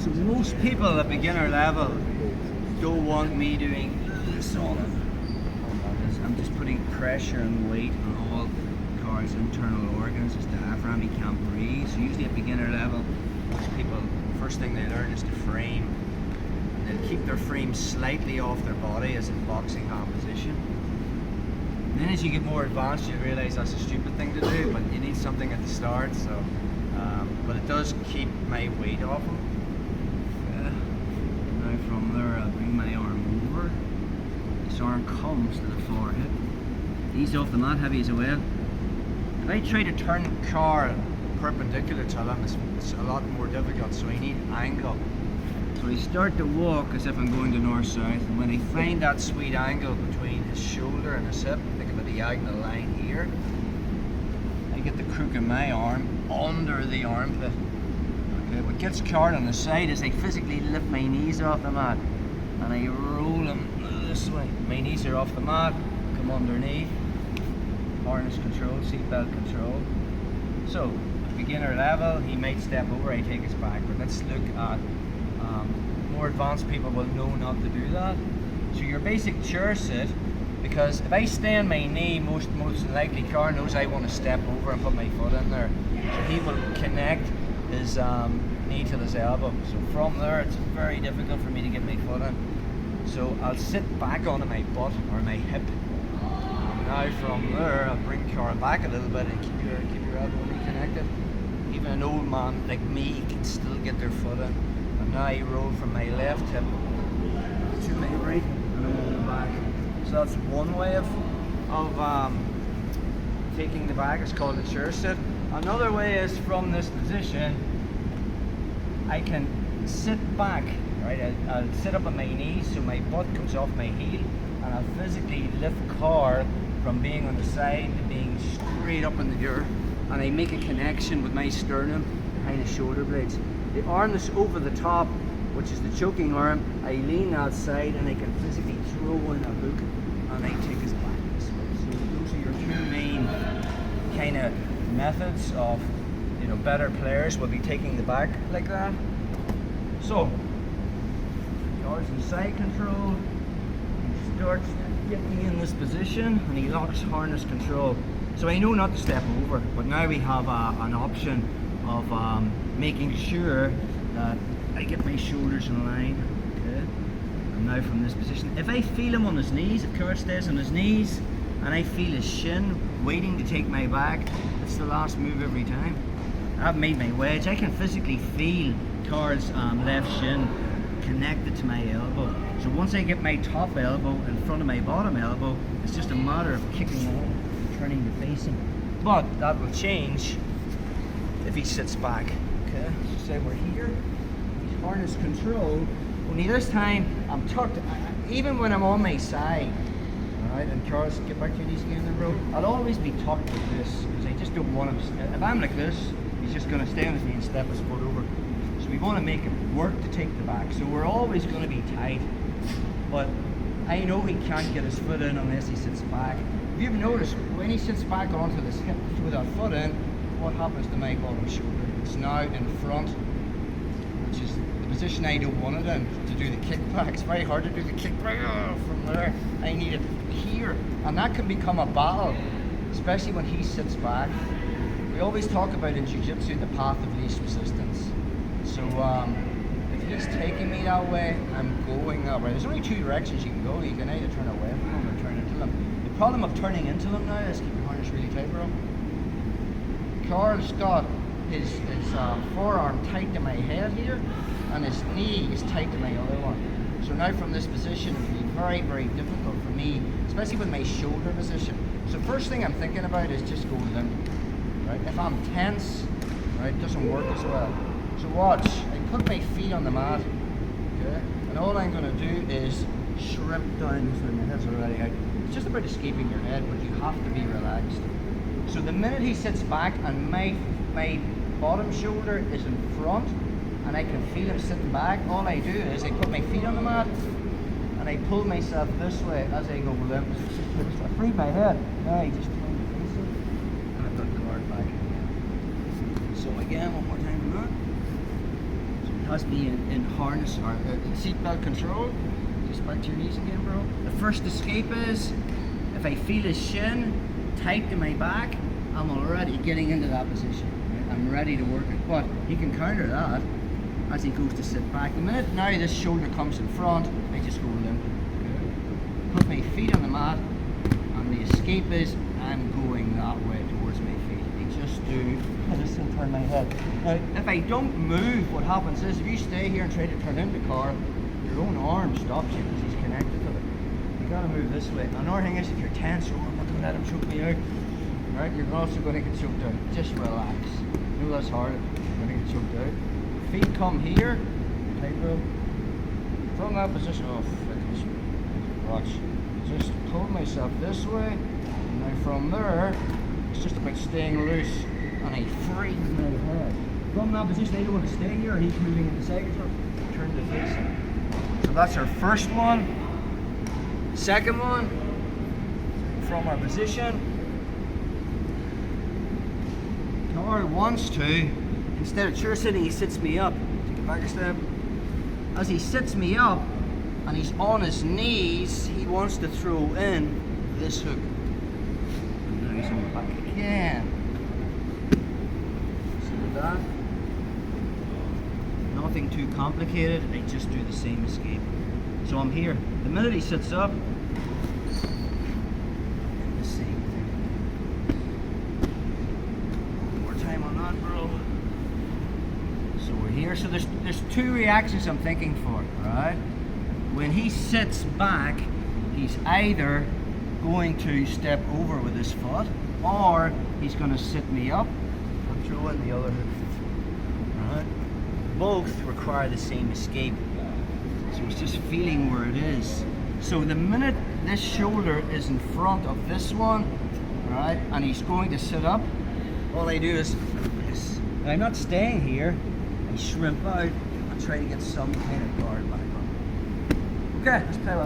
So most people at beginner level don't want me doing this on it. I'm just putting pressure and weight on all car's internal organs. His diaphragm, he can't breathe. So usually at beginner level, most people, first thing they learn is to frame. They'll keep their frame slightly off their body as in boxing hand position. And then as you get more advanced, you realise that's a stupid thing to do, but you need something at the start. So, but it does keep my weight off him. Now from there, I'll bring my arm over. This arm comes to the forehead. Ease off the mat, heavy as a well. If I try to turn the car perpendicular to him, it's a lot more difficult, so I need angle. So I start to walk as if I'm going to north-south, and when I find that sweet angle between his shoulder and his hip, think of a diagonal line here, I get the crook of my arm under the armpit. Okay, what gets hard on the side is I physically lift my knees off the mat, and I roll them this way. My knees are off the mat, come underneath, harness control, seatbelt control. So, at beginner level, he might step over, I take his back, but let's look at more advanced people will know not to do that. So your basic chair sit, because if I stay on my knee, most likely car knows I want to step over and put my foot in there. So he will connect his knee to his elbow. So from there, it's very difficult for me to get my foot in. So I'll sit back onto my butt or my hip. Now from there, I'll bring the car back a little bit and keep your elbow reconnected. Even an old man like me can still get their foot in. And now I roll from my left hip to my right, and I'm on the back. So that's one way of taking the back. It's called a chair sit. Another way is from this position, I can sit back. Right, I'll sit up on my knees so my butt comes off my heel, and I'll physically lift the car from being on the side to being straight up in the air, and I make a connection with my sternum behind the shoulder blades. The arm that's over the top, which is the choking arm, I lean outside and I can physically throw in a hook and I take his back this way. So those are your two main kind of methods of, you know, better players will be taking the back like that. So, car's in side control, he starts getting in this position and he locks harness control. So I know not to step over, but now we have an option of making sure that I get my shoulders in line. Okay. And now from this position, if I feel him on his knees, if Kurt stays on his knees, and I feel his shin waiting to take my back, it's the last move every time. I've made my wedge. I can physically feel Kurt's left shin connected to my elbow. So once I get my top elbow in front of my bottom elbow, it's just a matter of kicking on, turning to face him. But that will change if he sits back. Okay, so say we're here, he's harness control. Only this time I'm tucked, even when I'm on my side. Alright, and Charles, get back to your knees again then, bro. I'll always be tucked like this, because I just don't want him, if I'm like this, he's just going to stay on his knee and step his foot over. So we want to make it work to take the back. So we're always going to be tight, but I know he can't get his foot in unless he sits back. If you've noticed, when he sits back onto this hip with that foot in, what happens to my bottom shoulder? It's now in front, which is the position I don't want it in to do the kickback. It's very hard to do the kickback from there. I need it here, and that can become a battle, especially when he sits back. We always talk about in jiu-jitsu the path of least resistance. So if he's taking me that way, I'm going that way. There's only two directions you can go. You can either turn away from him or turn into him. The problem of turning into him now is keep your harness really tight, bro. Carl's got his forearm tight to my head here, and his knee is tight to my other one. So now from this position, it will be very, very difficult for me, especially with my shoulder position. So first thing I'm thinking about is just go limp. Right? If I'm tense, right, it doesn't work as well. So watch, I put my feet on the mat, okay, and all I'm going to do is shrimp down. So my head's already out. It's just about escaping your head, but you have to be relaxed. So the minute he sits back and my bottom shoulder is in front and I can feel him sitting back, all I do is I put my feet on the mat and I pull myself this way as I go limp. So I freed my head. Now I just turn the face up and I've got the guard back. So again, one more time on that. So we has me in harness or seatbelt control. Just back to your knees again, bro. The first escape is if I feel his shin tight to my back, I'm already getting into that position. Right? I'm ready to work it. But he can counter that as he goes to sit back. The minute now this shoulder comes in front, I just go limp. Put my feet on the mat, and the escape is I'm going that way towards my feet. I just do. I just don't turn my head. Now, if I don't move, what happens is if you stay here and try to turn in the car, your own arm stops you because he's connected to it. You gotta move this way. Another thing is if you're tense, oh, I'm not gonna let him choke me out. Right? You're also gonna get choked out. Just relax. I know that's hard. You're gonna get choked out. Feet come here. Tightrope. From that position, oh, watch. Just pull myself this way, and now from there, it's just about staying loose, and I freeze my head. From that position, I don't want to stay here, he's moving in the second turn the face. So that's our first one. Second one, from our position, car wants to, instead of chair sitting, he sits me up. Take it back a step. As he sits me up, and he's on his knees, he wants to throw in this hook. And now he's on the back again. See that? Nothing too complicated, I just do the same escape. So I'm here. The minute he sits up, the same thing. One more time on that, bro. So we're here. So there's two reactions I'm thinking for, alright? When he sits back, he's either going to step over with his foot, or he's going to sit me up and throw in the other hook. Right? Both require the same escape. So it's just feeling where it is. So the minute this shoulder is in front of this one, right, and he's going to sit up, all I do is this. And I'm not staying here. I shrimp out and try to get some kind of guard back on. Okay, let's play with